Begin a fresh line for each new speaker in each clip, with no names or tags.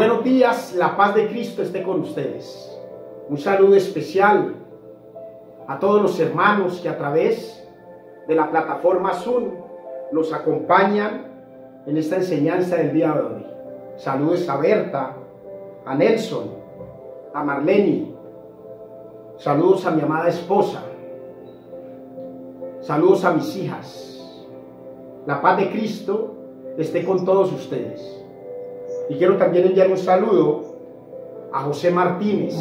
Buenos días, la paz de Cristo esté con ustedes. Un saludo especial a todos los hermanos que a través de la plataforma Zoom nos acompañan en esta enseñanza del día de hoy. Saludos a Berta, a Nelson, a Marlene. Saludos a mi amada esposa. Saludos a mis hijas. La paz de Cristo esté con todos ustedes. Y quiero también enviar un saludo a José Martínez,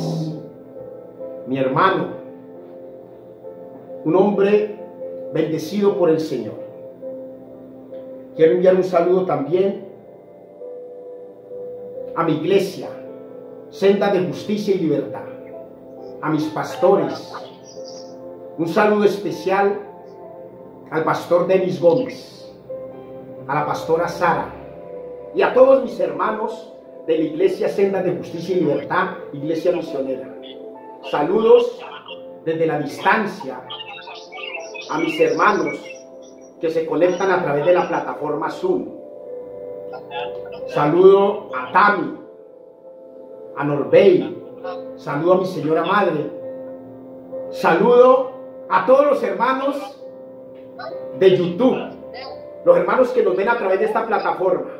mi hermano, un hombre bendecido por el Señor. Quiero enviar un saludo también a mi iglesia, Senda de Justicia y Libertad, a mis pastores. Un saludo especial al pastor Denis Gómez, a la pastora Sara y a todos mis hermanos de la iglesia Senda de Justicia y Libertad, iglesia misionera. Saludos desde la distancia a mis hermanos que se conectan a través de la plataforma Zoom. Saludo a Tami, a Norbey, saludo a mi señora madre, saludo a todos los hermanos de YouTube, los hermanos que nos ven a través de esta plataforma.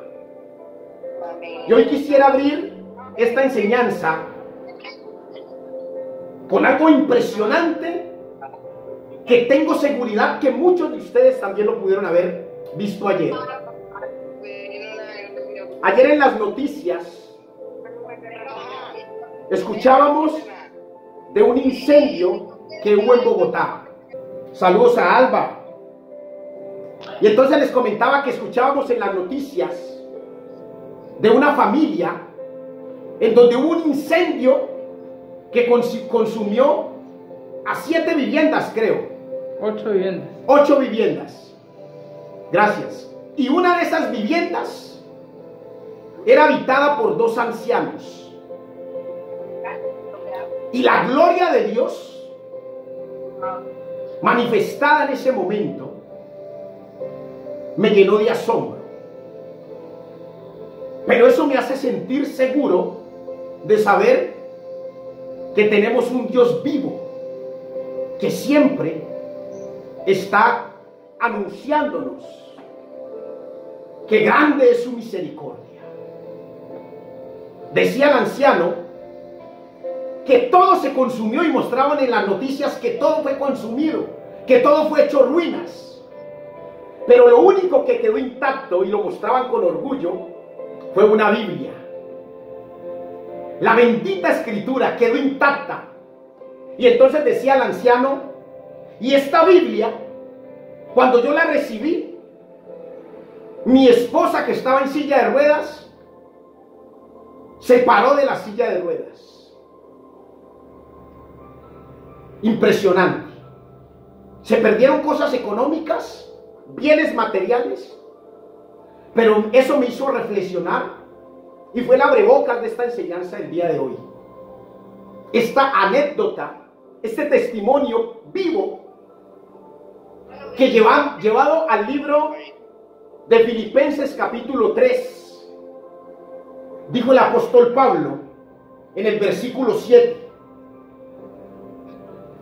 Y hoy quisiera abrir esta enseñanza con algo impresionante que tengo seguridad que muchos de ustedes también lo pudieron haber visto ayer. Ayer en las noticias escuchábamos de un incendio que hubo en Bogotá. Saludos a Alba. Y entonces les comentaba que escuchábamos en las noticias de una familia en donde hubo un incendio que consumió a 7 viviendas, creo.
8 viviendas.
8 viviendas. Gracias. Y una de esas viviendas era habitada por 2 ancianos. Y la gloria de Dios manifestada en ese momento me llenó de asombro. Pero eso me hace sentir seguro de saber que tenemos un Dios vivo que siempre está anunciándonos que grande es su misericordia. Decía el anciano que todo se consumió y mostraban en las noticias que todo fue consumido, que todo fue hecho ruinas. Pero lo único que quedó intacto, y lo mostraban con orgullo, fue una Biblia. La bendita escritura quedó intacta. Y entonces decía el anciano, y esta Biblia, cuando yo la recibí, mi esposa, que estaba en silla de ruedas, se paró de la silla de ruedas. Impresionante. Se perdieron cosas económicas, bienes materiales, pero eso me hizo reflexionar y fue el abrebocas de esta enseñanza el día de hoy. Esta anécdota, este testimonio vivo que llevado al libro de Filipenses capítulo 3, dijo el apóstol Pablo en el versículo 7.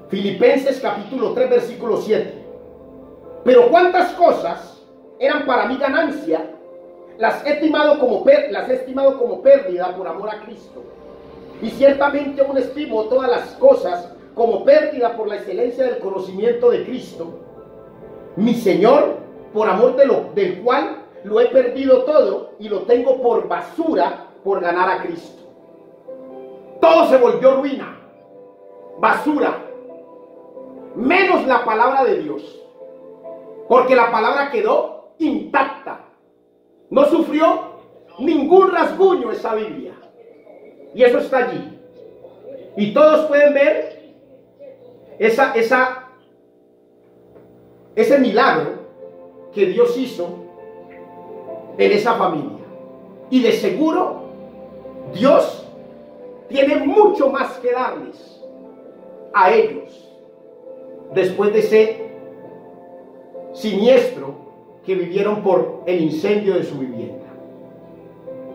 Filipenses capítulo 3 versículo 7. Pero cuántas cosas eran para mí ganancia, las he estimado como pérdida por amor a Cristo. Y ciertamente aún estimo todas las cosas como pérdida por la excelencia del conocimiento de Cristo, mi Señor, por amor del cual lo he perdido todo y lo tengo por basura por ganar a Cristo. Todo se volvió ruina, basura, menos la palabra de Dios, porque la palabra quedó intacta. No sufrió ningún rasguño esa Biblia. Y eso está allí. Y todos pueden ver ese milagro que Dios hizo en esa familia. Y de seguro Dios tiene mucho más que darles a ellos después de ese siniestro que vivieron por el incendio de su vivienda.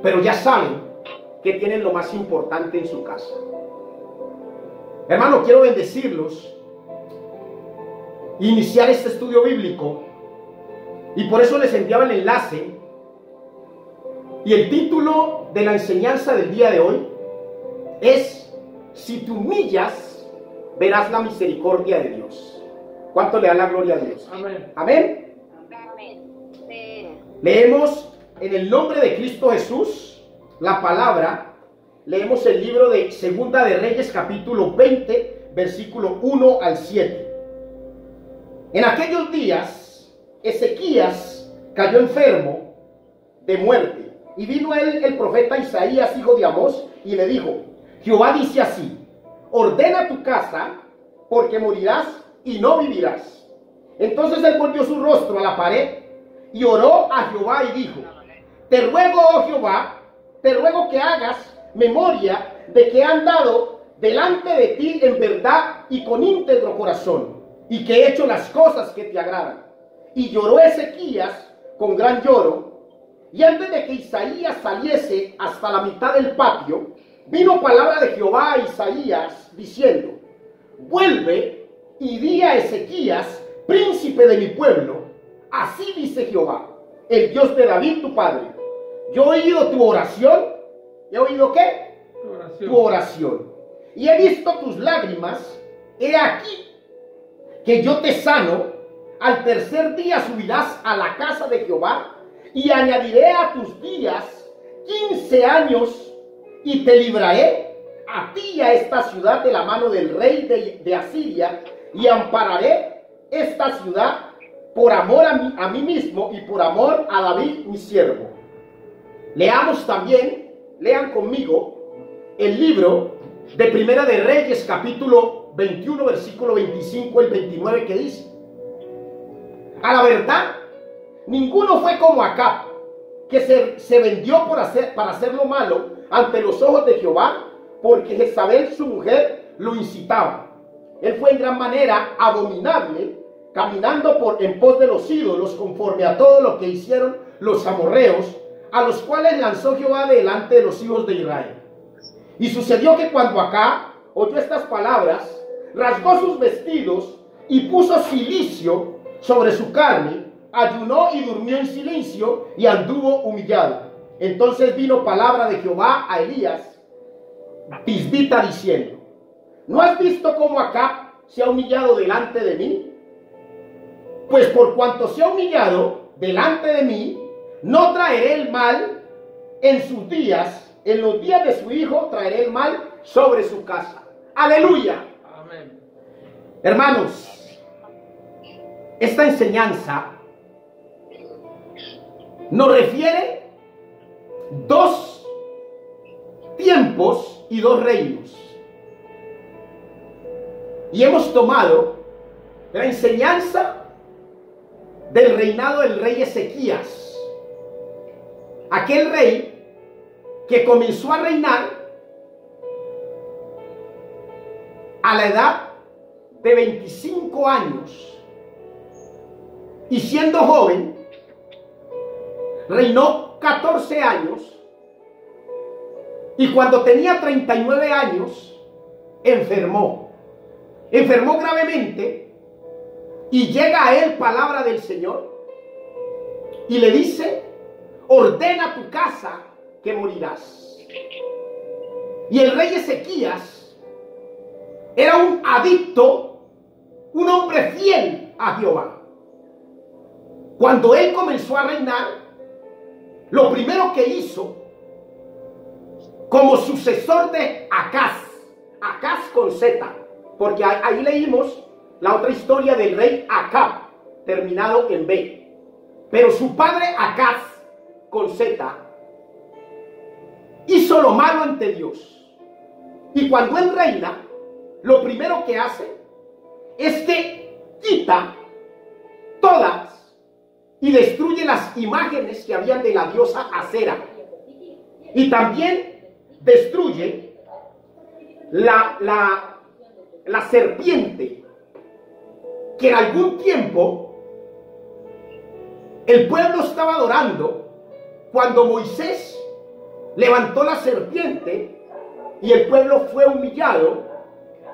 Pero ya saben que tienen lo más importante en su casa. Hermano, quiero bendecirlos, iniciar este estudio bíblico, y por eso les enviaba el enlace. Y el título de la enseñanza del día de hoy es: si te humillas, verás la misericordia de Dios. ¿Cuánto le da la gloria a Dios?
Amén.
Amén.
Sí.
Leemos en el nombre de Cristo Jesús la palabra. Leemos el libro de Segunda de Reyes, capítulo 20, versículo 1 al 7. En aquellos días, Ezequías cayó enfermo de muerte, y vino a él el profeta Isaías, hijo de Amós, y le dijo: Jehová dice así: ordena tu casa, porque morirás y no vivirás. Entonces él volvió su rostro a la pared y oró a Jehová y dijo: te ruego, oh Jehová, te ruego que hagas memoria de que he andado delante de ti en verdad y con íntegro corazón, y que he hecho las cosas que te agradan. Y lloró Ezequías con gran lloro. Y antes de que Isaías saliese hasta la mitad del patio, vino palabra de Jehová a Isaías diciendo: vuelve y di a Ezequías, príncipe de mi pueblo, así dice Jehová, el Dios de David tu padre: yo he oído tu oración. ¿He oído qué? Tu oración. Y he visto tus lágrimas. He aquí que yo te sano. Al tercer día subirás a la casa de Jehová, y añadiré a tus días 15 años, y te libraré a ti y a esta ciudad de la mano del rey de Asiria, y ampararé esta ciudad por amor a mí mismo y por amor a David mi siervo. Leamos también, lean conmigo, el libro de Primera de Reyes, capítulo 21, versículo 25 al 29, que dice: a la verdad, ninguno fue como Acab, que se vendió para hacer lo malo ante los ojos de Jehová, porque Jezabel su mujer lo incitaba. Él fue en gran manera abominable, caminando en pos de los ídolos, conforme a todo lo que hicieron los amorreos, a los cuales lanzó Jehová delante de los hijos de Israel. Y sucedió que cuando Acab oyó estas palabras, rasgó sus vestidos y puso cilicio sobre su carne, ayunó y durmió en silencio y anduvo humillado. Entonces vino palabra de Jehová a Elías Tisbita diciendo: ¿no has visto cómo Acab se ha humillado delante de mí? Pues por cuanto se ha humillado delante de mí, no traeré el mal en sus días, en los días de su hijo traeré el mal sobre su casa. Aleluya.
Amén.
Hermanos, esta enseñanza nos refiere dos tiempos y dos reinos. Y hemos tomado la enseñanza del reinado del rey Ezequías, aquel rey que comenzó a reinar a la edad de 25 años, y siendo joven reinó 14 años, y cuando tenía 39 años enfermó gravemente, y llega a él palabra del Señor y le dice: ordena tu casa, que morirás. Y el rey Ezequías era un adicto, un hombre fiel a Jehová. Cuando él comenzó a reinar, lo primero que hizo, como sucesor de Acaz con Z, porque ahí leímos la otra historia del rey Acab, terminado en B, pero su padre Acaz con Z hizo lo malo ante Dios. Y cuando él reina, lo primero que hace es que quita todas y destruye las imágenes que habían de la diosa Acera, y también destruye la serpiente que en algún tiempo el pueblo estaba adorando cuando Moisés levantó la serpiente y el pueblo fue humillado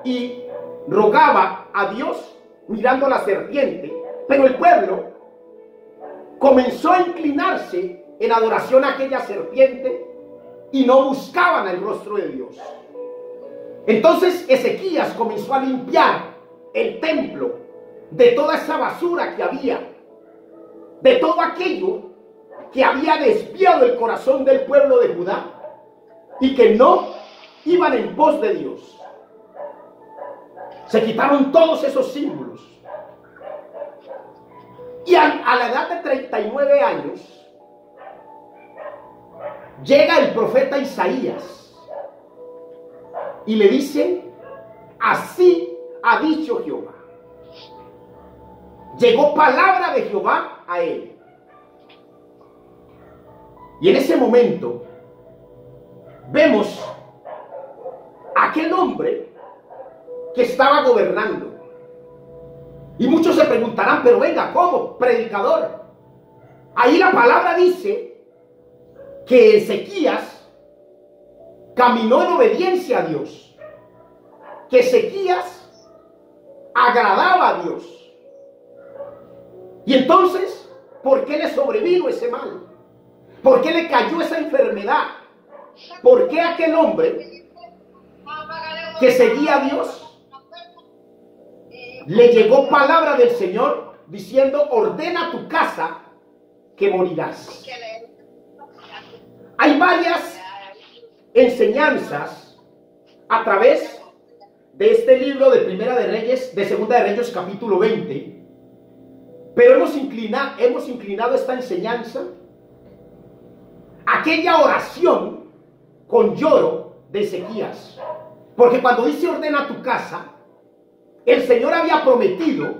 y rogaba a Dios mirando la serpiente, pero el pueblo comenzó a inclinarse en adoración a aquella serpiente y no buscaban el rostro de Dios. Entonces Ezequías comenzó a limpiar el templo de toda esa basura que había, de todo aquello que había desviado el corazón del pueblo de Judá y que no iban en pos de Dios. Se quitaron todos esos símbolos. Y a la edad de 39 años llega el profeta Isaías y le dice: así ha dicho Jehová. Llegó palabra de Jehová a él. Y en ese momento vemos a aquel hombre que estaba gobernando. Y muchos se preguntarán, pero venga, ¿cómo? Predicador. Ahí la palabra dice que Ezequías caminó en obediencia a Dios, que Ezequías agradaba a Dios. Y entonces, ¿por qué le sobrevino ese mal? ¿Por qué le cayó esa enfermedad? ¿Por qué aquel hombre que seguía a Dios le llegó palabra del Señor diciendo: ordena tu casa que morirás? Hay varias enseñanzas a través de este libro de Primera de Reyes, de Segunda de Reyes capítulo 20, pero hemos inclinado esta enseñanza a aquella oración con lloro de Ezequías, porque cuando dice ordena tu casa, el Señor había prometido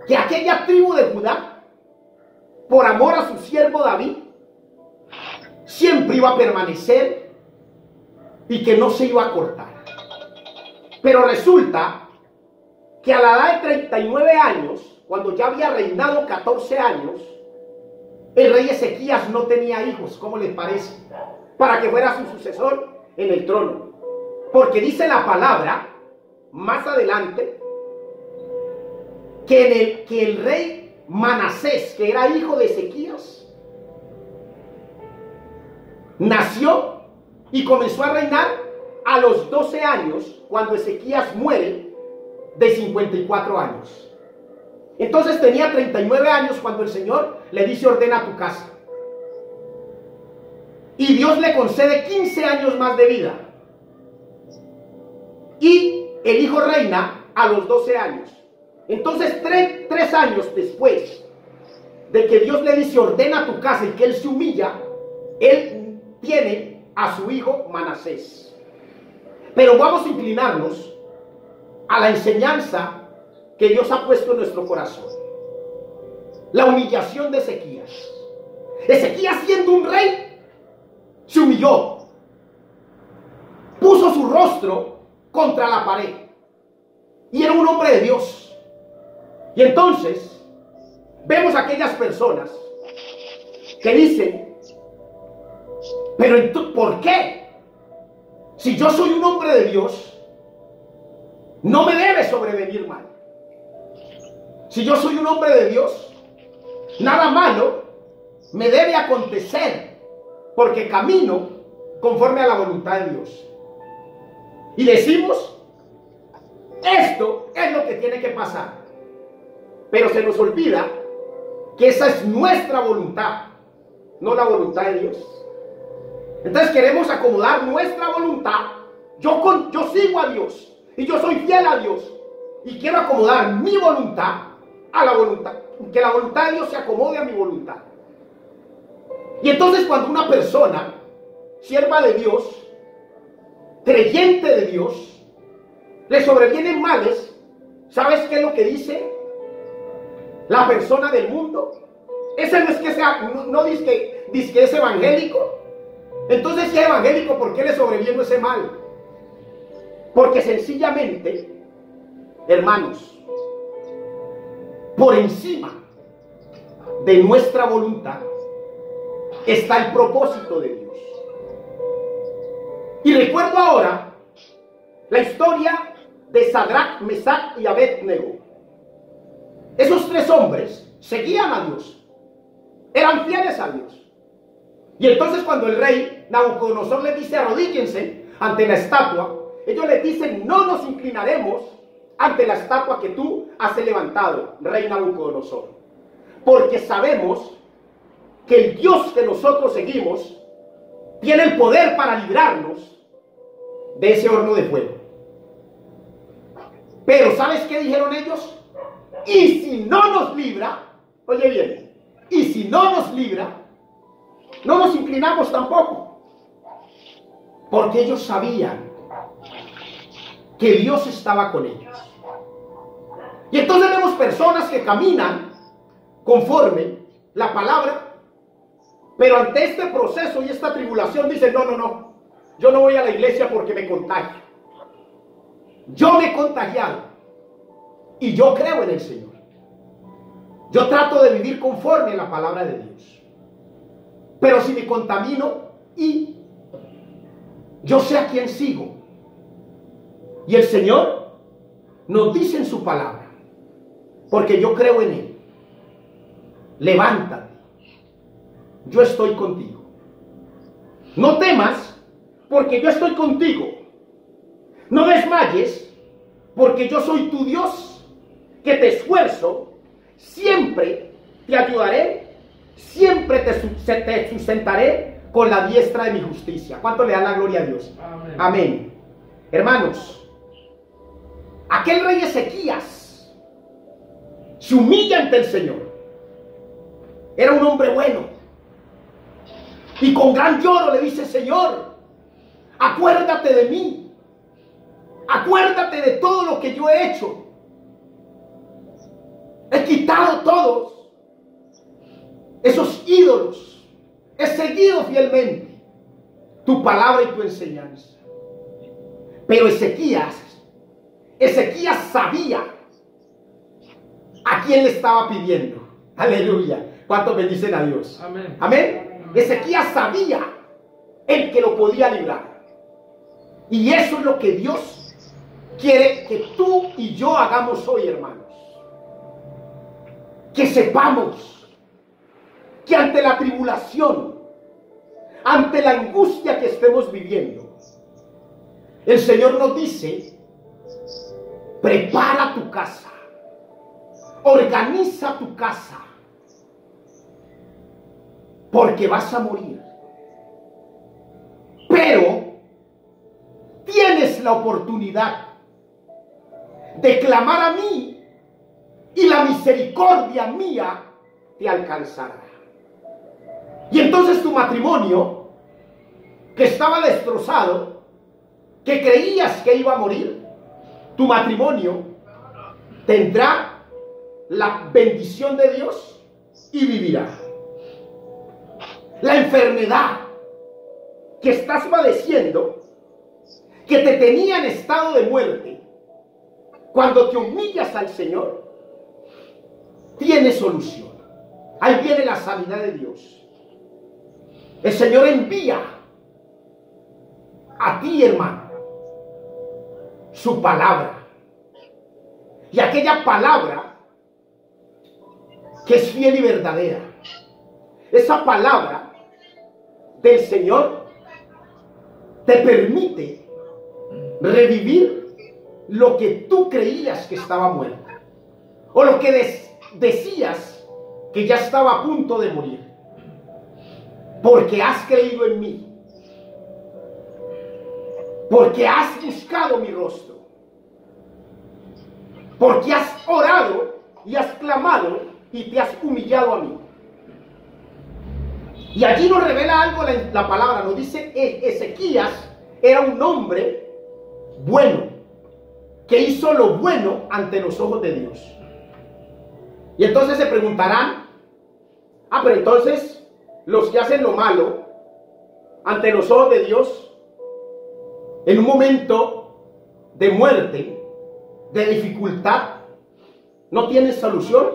que aquella tribu de Judá, por amor a su siervo David, siempre iba a permanecer y que no se iba a cortar. Pero resulta que a la edad de 39 años, cuando ya había reinado 14 años, el rey Ezequías no tenía hijos. ¿Cómo les parece? Para que fuera su sucesor en el trono. Porque dice la palabra más adelante que el rey Manasés, que era hijo de Ezequías, nació y comenzó a reinar a los 12 años, cuando Ezequías muere de 54 años. Entonces tenía 39 años cuando el Señor le dice: ordena tu casa. Y Dios le concede 15 años más de vida. Y el hijo reina a los 12 años. Entonces, tres años después de que Dios le dice: ordena tu casa, y que él se humilla, él tiene a su hijo Manasés. Pero vamos a inclinarnos a la enseñanza que Dios ha puesto en nuestro corazón. La humillación de Ezequías. Ezequías, siendo un rey, se humilló. Puso su rostro contra la pared. Y era un hombre de Dios. Y entonces vemos a aquellas personas que dicen: pero ¿por qué? Si yo soy un hombre de Dios, no me debe sobrevenir mal. Si yo soy un hombre de Dios, nada malo me debe acontecer, porque camino conforme a la voluntad de Dios. Y decimos: esto es lo que tiene que pasar. Pero se nos olvida que esa es nuestra voluntad, no la voluntad de Dios. Entonces queremos acomodar nuestra voluntad. Yo sigo a Dios y yo soy fiel a Dios, y quiero acomodar mi voluntad a la voluntad, que la voluntad de Dios se acomode a mi voluntad. Y entonces, cuando una persona, sierva de Dios, creyente de Dios, le sobrevienen males, ¿sabes qué es lo que dice la persona del mundo? Ese no es que sea, no dice que es evangélico. Entonces, si es evangélico, ¿por qué le sobrevino ese mal? Porque sencillamente, hermanos, por encima de nuestra voluntad está el propósito de Dios. Y recuerdo ahora la historia de Sadrach, Mesach y Abednego. Esos tres hombres seguían a Dios, eran fieles a Dios. Y entonces cuando el rey Nabucodonosor les dice arrodíllense ante la estatua, ellos les dicen no nos inclinaremos ante la estatua que tú has levantado, rey Nabucodonosor, porque sabemos que el Dios que nosotros seguimos tiene el poder para librarnos de ese horno de fuego. Pero ¿sabes qué dijeron ellos? Y si no nos libra, oye bien, y si no nos libra, no nos inclinamos tampoco, porque ellos sabían que Dios estaba con ellos. Y entonces vemos personas que caminan conforme la palabra, pero ante este proceso y esta tribulación dicen, no, yo no voy a la iglesia porque me contagio. Yo me he contagiado y yo creo en el Señor. Yo trato de vivir conforme a la palabra de Dios. Pero si me contamino y yo sé a quién sigo. Y el Señor nos dice en su palabra, porque yo creo en Él, levántate, yo estoy contigo. No temas, porque yo estoy contigo. No desmayes, porque yo soy tu Dios, que te esfuerzo, siempre te ayudaré, siempre te sustentaré con la diestra de mi justicia. ¿Cuánto le da la gloria a Dios? Amén. Amén. Hermanos, aquel rey Ezequías se humilla ante el Señor. Era un hombre bueno. Y con gran lloro le dice, Señor, acuérdate de mí. Acuérdate de todo lo que yo he hecho. He quitado todos esos ídolos. He seguido fielmente tu palabra y tu enseñanza. Pero Ezequías sabía a quién le estaba pidiendo. Aleluya. ¿Cuántos bendicen a Dios? Amén. Amén. Ezequías sabía el que lo podía librar. Y eso es lo que Dios quiere que tú y yo hagamos hoy, hermanos. Que sepamos que ante la tribulación, ante la angustia que estemos viviendo, el Señor nos dice, prepara tu casa, organiza tu casa, porque vas a morir. Pero tienes la oportunidad de clamar a mí y la misericordia mía te alcanzará. Y entonces tu matrimonio, que estaba destrozado, que creías que iba a morir, tu matrimonio tendrá la bendición de Dios y vivirá. La enfermedad que estás padeciendo, que te tenía en estado de muerte, cuando te humillas al Señor, tiene solución. Ahí viene la sanidad de Dios. El Señor envía a ti, hermano, su palabra. Y aquella palabra que es fiel y verdadera. Esa palabra del Señor te permite revivir lo que tú creías que estaba muerto, o lo que decías que ya estaba a punto de morir, porque has creído en mí, porque has buscado mi rostro, porque has orado y has clamado y te has humillado a mí. Y allí nos revela algo la palabra, nos dice Ezequías era un hombre bueno, que hizo lo bueno ante los ojos de Dios. Y entonces se preguntarán, pero entonces los que hacen lo malo ante los ojos de Dios, en un momento de muerte, de dificultad, no tienen solución,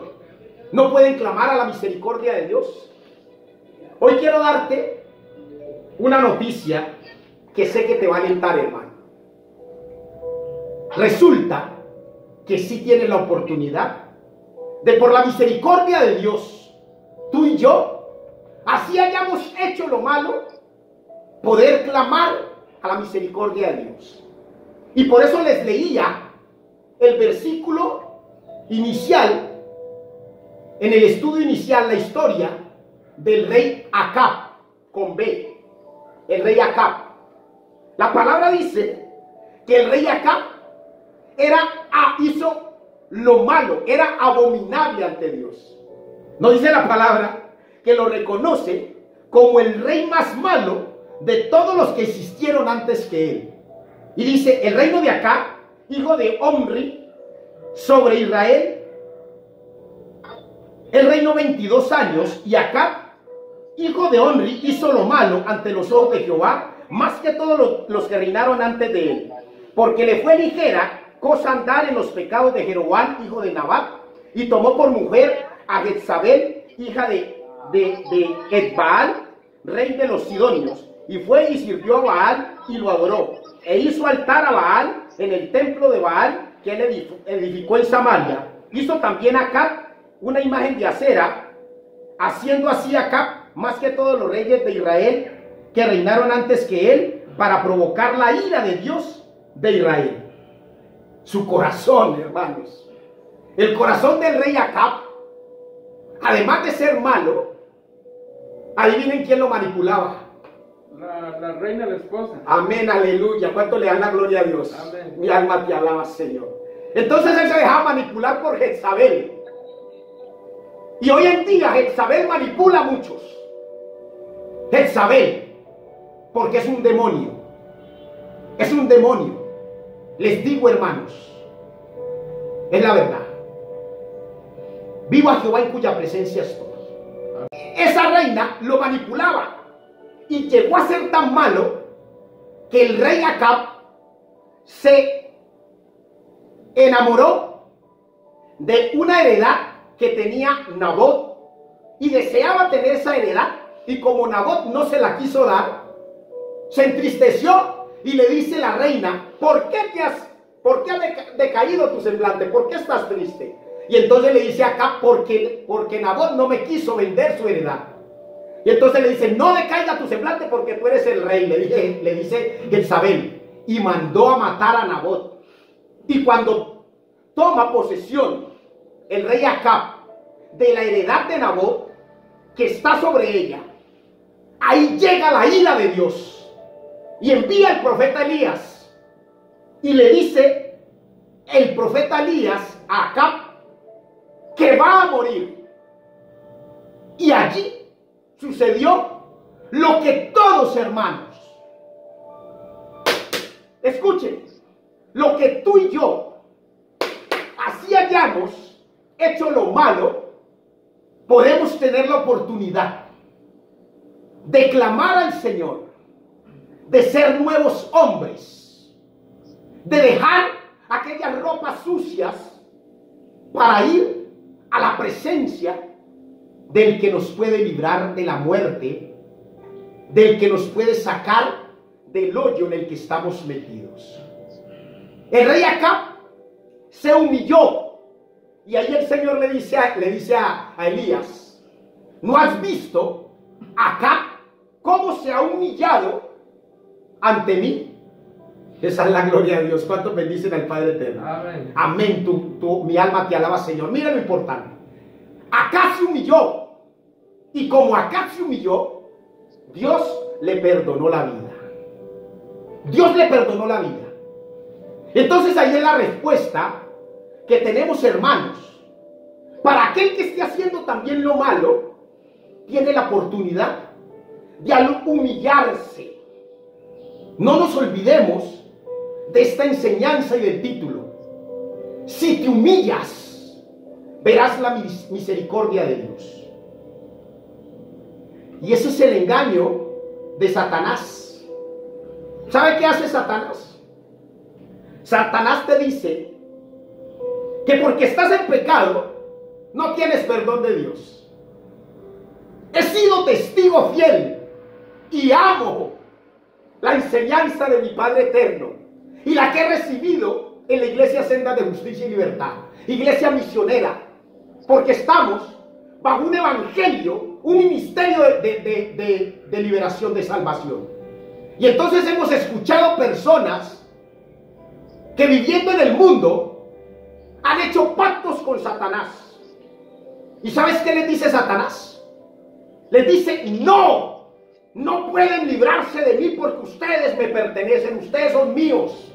no pueden clamar a la misericordia de Dios. Hoy quiero darte una noticia que sé que te va a alentar, hermano. Resulta que sí tienes la oportunidad de, por la misericordia de Dios, tú y yo, así hayamos hecho lo malo, poder clamar a la misericordia de Dios. Y por eso les leía el versículo inicial, en el estudio inicial, la historia del rey Acab, con B, el rey Acab. La palabra dice que el rey Acab hizo lo malo, era abominable ante Dios. No dice la palabra que lo reconoce como el rey más malo de todos los que existieron antes que él. Y dice, el reino de Acab, hijo de Omri, sobre Israel, el reino 22 años, y Acab, hijo de Omri, hizo lo malo ante los ojos de Jehová, más que todos los que reinaron antes de él, porque le fue ligera cosa andar en los pecados de Jeroboam, hijo de Nabat, y tomó por mujer a Jezabel, hija de Etbaal, rey de los sidonios, y fue y sirvió a Baal y lo adoró, e hizo altar a Baal en el templo de Baal que él edificó en Samaria. Hizo también Acab una imagen de acera, haciendo así Acab más que todos los reyes de Israel que reinaron antes que él, para provocar la ira de Dios de Israel. Su corazón, hermanos, el corazón del rey Acab, además de ser malo, adivinen quién lo manipulaba.
La reina, la esposa.
Amén, aleluya. ¿Cuánto le dan la gloria a Dios?
Amén.
Mi alma te alaba, Señor. Entonces él se dejaba manipular por Jezabel. Y hoy en día Jezabel manipula a muchos. Jezabel, porque es un demonio. Es un demonio. Les digo, hermanos, es la verdad. Viva Jehová en cuya presencia estoy. Esa reina lo manipulaba y llegó a ser tan malo que el rey Acab se enamoró de una heredad que tenía Nabot y deseaba tener esa heredad, y como Nabot no se la quiso dar, se entristeció y le dice la reina: ¿por qué ha decaído tu semblante? ¿Por qué estás triste? Y entonces le dice acá: porque Nabot no me quiso vender su heredad. Y entonces le dice: no decaiga tu semblante porque tú eres el rey, le dice Jezabel, y mandó a matar a Nabot. Y cuando toma posesión el rey Acab de la heredad de Nabot que está sobre ella, ahí llega la ira de Dios y envía al profeta Elías, y le dice el profeta Elías a Acab que va a morir. Y allí sucedió lo que todos, hermanos, escuchen, lo que tú y yo, así hayamos hecho lo malo, podemos tener la oportunidad de clamar al Señor, de ser nuevos hombres, de dejar aquellas ropas sucias para ir a la presencia del que nos puede librar de la muerte, del que nos puede sacar del hoyo en el que estamos metidos. El rey Acab se humilló, y ahí el Señor le dice a Elías: ¿no has visto Acab cómo se ha humillado ante mí? Esa es la gloria de Dios. ¿Cuántos bendicen al Padre Eterno?
Amén.
Amén. Mi alma te alaba, Señor. Mira lo importante. Acab se humilló, y como Acab se humilló, Dios le perdonó la vida. Dios le perdonó la vida. Entonces ahí es la respuesta que tenemos, hermanos. Para aquel que esté haciendo también lo malo, tiene la oportunidad de humillarse. No nos olvidemos de esta enseñanza y del título. Si te humillas, verás la misericordia de Dios. Y ese es el engaño de Satanás. ¿Sabe qué hace Satanás? Satanás te dice que porque estás en pecado no tienes perdón de Dios. He sido testigo fiel y amo la enseñanza de mi Padre eterno y la que he recibido en la Iglesia Senda de Justicia y Libertad, iglesia misionera, porque estamos bajo un evangelio, un ministerio de liberación, de salvación. Y entonces hemos escuchado personas que viviendo en el mundo han hecho pactos con Satanás. ¿Y sabes qué les dice Satanás? Les dice: no, no pueden librarse de mí porque ustedes me pertenecen, ustedes son míos.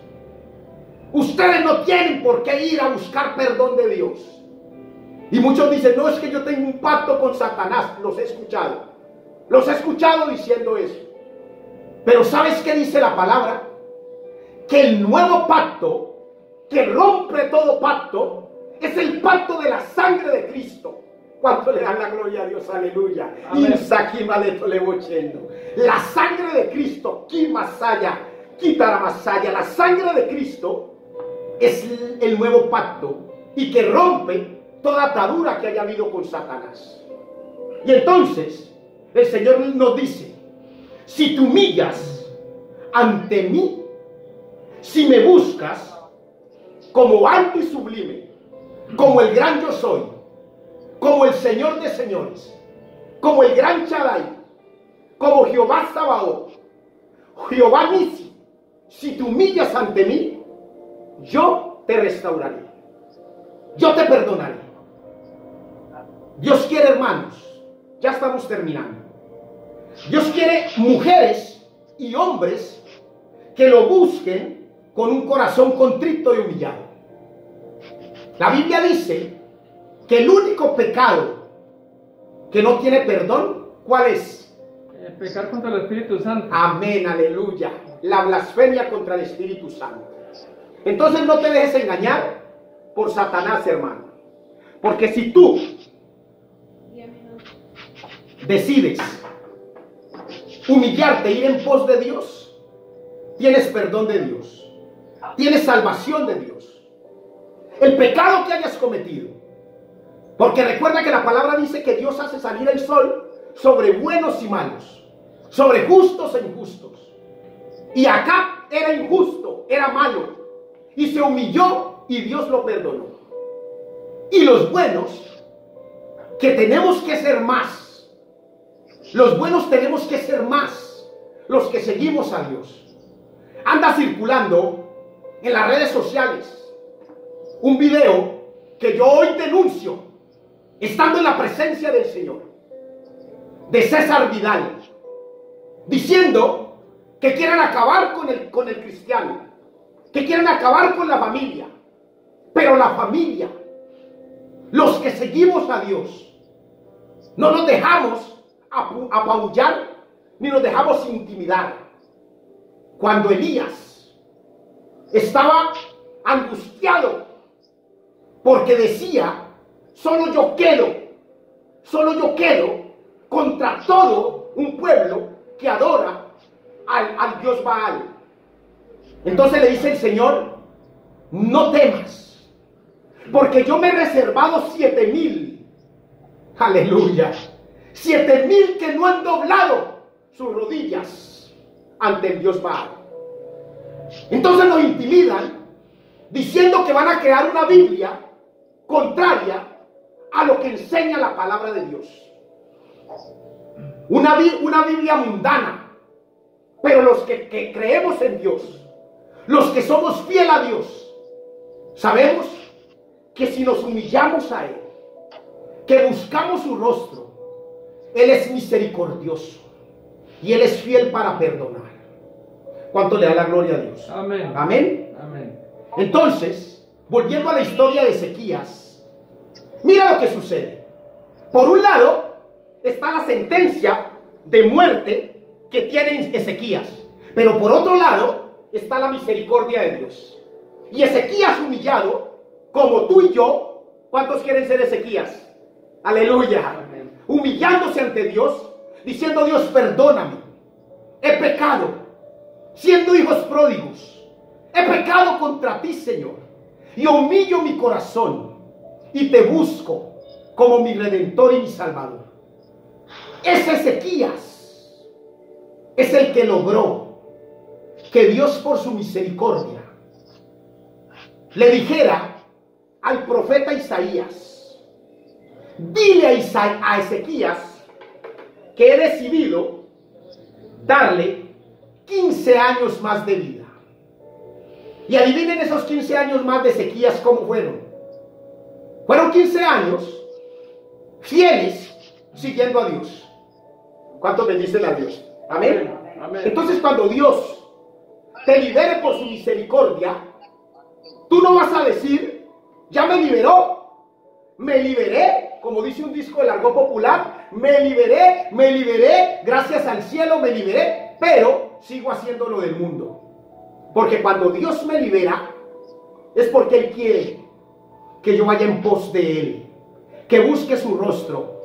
Ustedes no tienen por qué ir a buscar perdón de Dios. Y muchos dicen: no, es que yo tengo un pacto con Satanás. Los he escuchado diciendo eso. Pero ¿sabes qué dice la palabra? Que el nuevo pacto, que rompe todo pacto, es el pacto de la sangre de Cristo. ¿Cuánto le dan la gloria a Dios? Aleluya. La sangre de Cristo, la sangre de Cristo es el nuevo pacto y que rompe toda atadura que haya habido con Satanás. Y entonces el Señor nos dice: si te humillas ante mí, si me buscas como alto y sublime, como el gran yo soy, como el Señor de señores, como el gran Shaddai, como Jehová Sabaoth, Jehová Nisi, si te humillas ante mí, yo te restauraré, yo te perdonaré. Dios quiere, hermanos, ya estamos terminando. Dios quiere mujeres y hombres que lo busquen con un corazón contrito y humillado. La Biblia dice que el único pecado que no tiene perdón, ¿cuál es?
Pecar contra el Espíritu Santo.
Amén, aleluya. La blasfemia contra el Espíritu Santo. Entonces no te dejes engañar por Satanás, hermano. Porque si tú decides humillarte, ir en pos de Dios, tienes perdón de Dios, tienes salvación de Dios. El pecado que hayas cometido, porque recuerda que la palabra dice que Dios hace salir el sol sobre buenos y malos, sobre justos e injustos. Y acá era injusto, era malo, y se humilló y Dios lo perdonó. Y los buenos, que tenemos que ser más, los buenos tenemos que ser más, los que seguimos a Dios. Anda circulando en las redes sociales un video que yo hoy denuncio, estando en la presencia del Señor, de César Vidal, diciendo que quieren acabar con el cristiano, que quieren acabar con la familia. Pero la familia, los que seguimos a Dios, no nos dejamos apabullar ni nos dejamos intimidar. Cuando Elías estaba angustiado porque decía: solo yo quedo contra todo un pueblo que adora al Dios Baal. Entonces le dice el Señor: no temas, porque yo me he reservado 7,000, aleluya, 7,000 que no han doblado sus rodillas ante el Dios Baal. Entonces nos intimidan diciendo que van a crear una Biblia contraria a lo que enseña la palabra de Dios. Una Biblia mundana. Pero los que creemos en Dios, los que somos fieles a Dios, sabemos que si nos humillamos a Él, que buscamos su rostro, Él es misericordioso y Él es fiel para perdonar. ¿Cuánto le da la gloria a Dios?
Amén.
Amén.
Amén.
Entonces, volviendo a la historia de Ezequías, mira lo que sucede. Por un lado está la sentencia de muerte que tiene Ezequías, pero por otro lado está la misericordia de Dios. Y Ezequías humillado, como tú y yo, ¿cuántos quieren ser Ezequías? Aleluya.
Amén.
Humillándose ante Dios, diciendo: Dios, perdóname, he pecado, siendo hijos pródigos, he pecado contra ti, Señor, y humillo mi corazón y te busco como mi Redentor y mi Salvador. Ese Ezequías es el que logró que Dios por su misericordia le dijera al profeta Isaías: dile a Ezequías que he decidido darle 15 años más de vida. Y adivinen esos 15 años más de Ezequías cómo fueron. Fueron 15 años fieles siguiendo a Dios. ¿Cuántos bendicen a Dios? Amén.
Amén.
Entonces, cuando Dios te libere por su misericordia, tú no vas a decir: ya me liberó, me liberé, como dice un disco del argot popular, me liberé, gracias al cielo me liberé, pero sigo haciendo lo del mundo. Porque cuando Dios me libera, es porque Él quiere que yo vaya en pos de Él, que busque su rostro,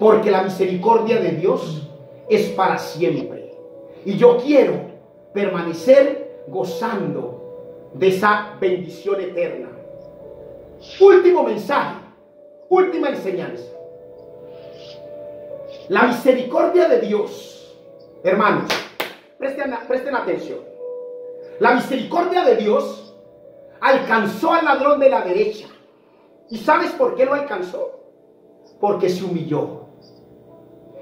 porque la misericordia de Dios es para siempre. Y yo quiero permanecer gozando de esa bendición eterna. Último mensaje, última enseñanza. La misericordia de Dios, hermanos, presten atención. La misericordia de Dios alcanzó al ladrón de la derecha. ¿Y sabes por qué lo alcanzó? Porque se humilló.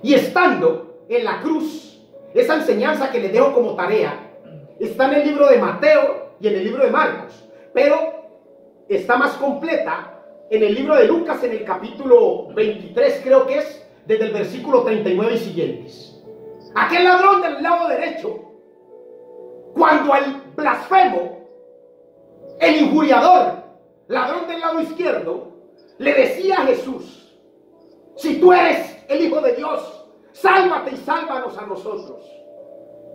Y estando en la cruz, esa enseñanza que les dejo como tarea, está en el libro de Mateo y en el libro de Marcos, pero está más completa en el libro de Lucas, en el capítulo 23, creo que es, desde el versículo 39 y siguientes. Aquel ladrón del lado derecho, cuando al blasfemo, el injuriador, ladrón del lado izquierdo, le decía a Jesús: si tú eres el Hijo de Dios, sálvate y sálvanos a nosotros.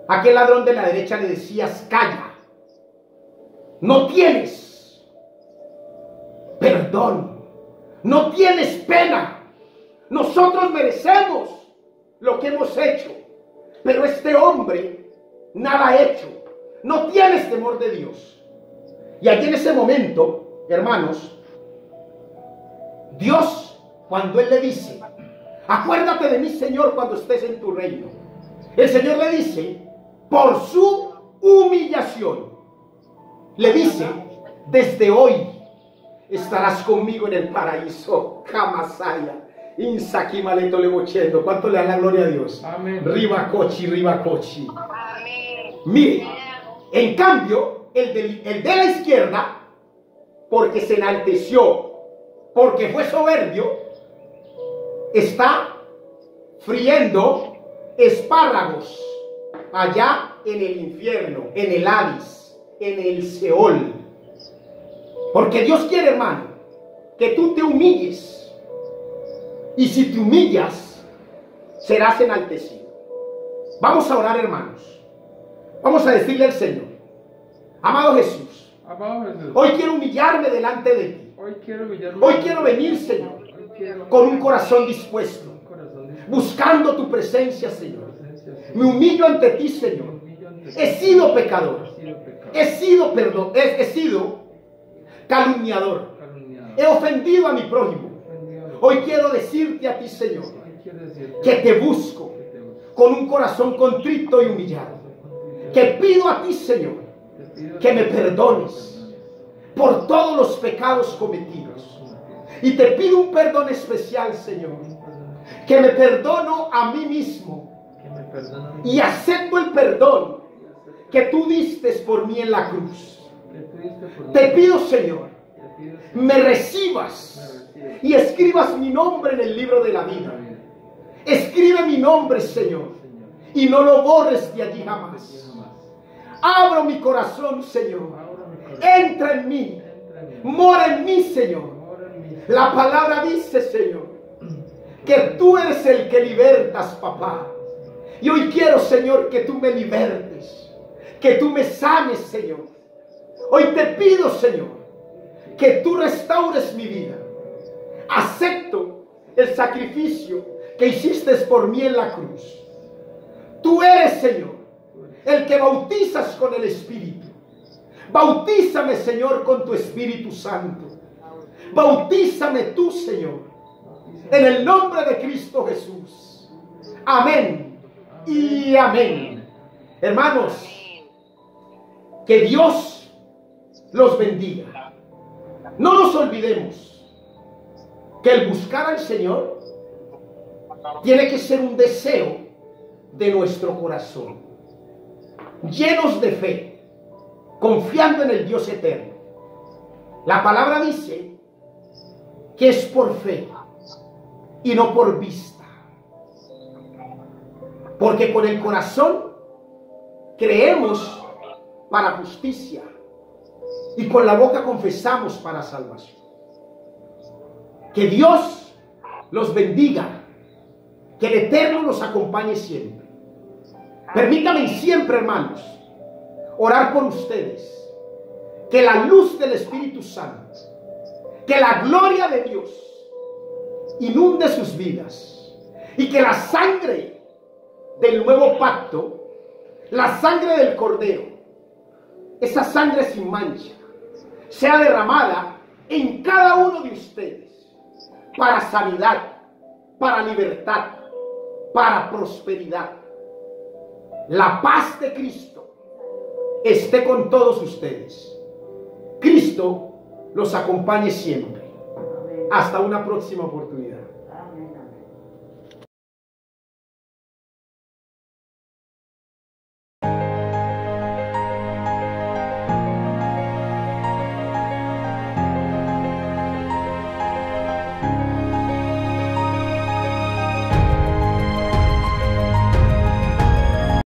Aquel ladrón de la derecha le decía: calla, no tienes perdón, no tienes pena, nosotros merecemos lo que hemos hecho, pero este hombre nada ha hecho, no tienes temor de Dios. Y allí en ese momento, hermanos, Dios, cuando Él le dice: acuérdate de mí, Señor, cuando estés en tu reino, el Señor le dice, por su humillación, le dice: desde hoy estarás conmigo en el paraíso. Kamasaya, Insaki Maleto Lemochendo. ¿Cuánto le da la gloria a Dios?
Amén.
Riva Cochi.
Amén.
Mire, en cambio, el de la izquierda, porque se enalteció, porque fue soberbio, está friendo espárragos allá en el infierno, en el Hades, en el Seol. Porque Dios quiere, hermano, que tú te humilles. Y si te humillas, serás enaltecido. Vamos a orar, hermanos. Vamos a decirle al Señor: amado Jesús,
Amado Jesús,
hoy quiero humillarme delante de ti.
hoy quiero humillarme.
Hoy quiero venir, Señor,
Hoy quiero
con un corazón dispuesto,
un corazón dispuesto,
buscando tu presencia, Señor.
presencia, Señor.
Me humillo ante ti, Señor.
Me humillo ante ti.
He sido pecador,
He sido pecador,
he sido calumniador,
calumniado,
he ofendido a mi prójimo.
ofendido.
Hoy quiero decirte a ti, Señor,
Hoy quiero decirte
que te busco
que te busco.
con un corazón contrito y humillado. Que pido a ti, Señor,
Te pido
que me perdones por todos los pecados cometidos. Y te pido un perdón especial, Señor, que me perdono a mí mismo
que me perdones,
y acepto el perdón que tú diste por mí en la cruz.
que tú diste por mí.
Te pido, Señor,
Te pido, Señor,
me recibas y escribas mi nombre en el libro de la vida. Escribe mi nombre, Señor, y no lo borres de allí jamás. Abro mi corazón, Señor. Entra en mí. Mora en mí, Señor. La palabra dice, Señor, que tú eres el que libertas, papá. Y hoy quiero, Señor, que tú me libertes, que tú me sanes, Señor. Hoy te pido, Señor, que tú restaures mi vida. Acepto el sacrificio que hiciste por mí en la cruz. Tú eres, Señor, el que bautizas con el Espíritu. Bautízame, Señor, con tu Espíritu Santo. Bautízame tú, Señor, en el nombre de Cristo Jesús. Amén y amén. Hermanos, Que Dios los bendiga. No nos olvidemos que el buscar al Señor tiene que ser un deseo de nuestro corazón, llenos de fe, confiando en el Dios eterno. La palabra dice que es por fe y no por vista, porque con el corazón creemos para justicia y con la boca confesamos para salvación. Que Dios los bendiga, que el Eterno los acompañe siempre. Permítanme siempre, hermanos, orar por ustedes, que la luz del Espíritu Santo, que la gloria de Dios inunde sus vidas y que la sangre del nuevo pacto, la sangre del Cordero, esa sangre sin mancha, sea derramada en cada uno de ustedes para sanidad, para libertad, para prosperidad. La paz de Cristo esté con todos ustedes. Cristo los acompañe siempre. Hasta una próxima oportunidad.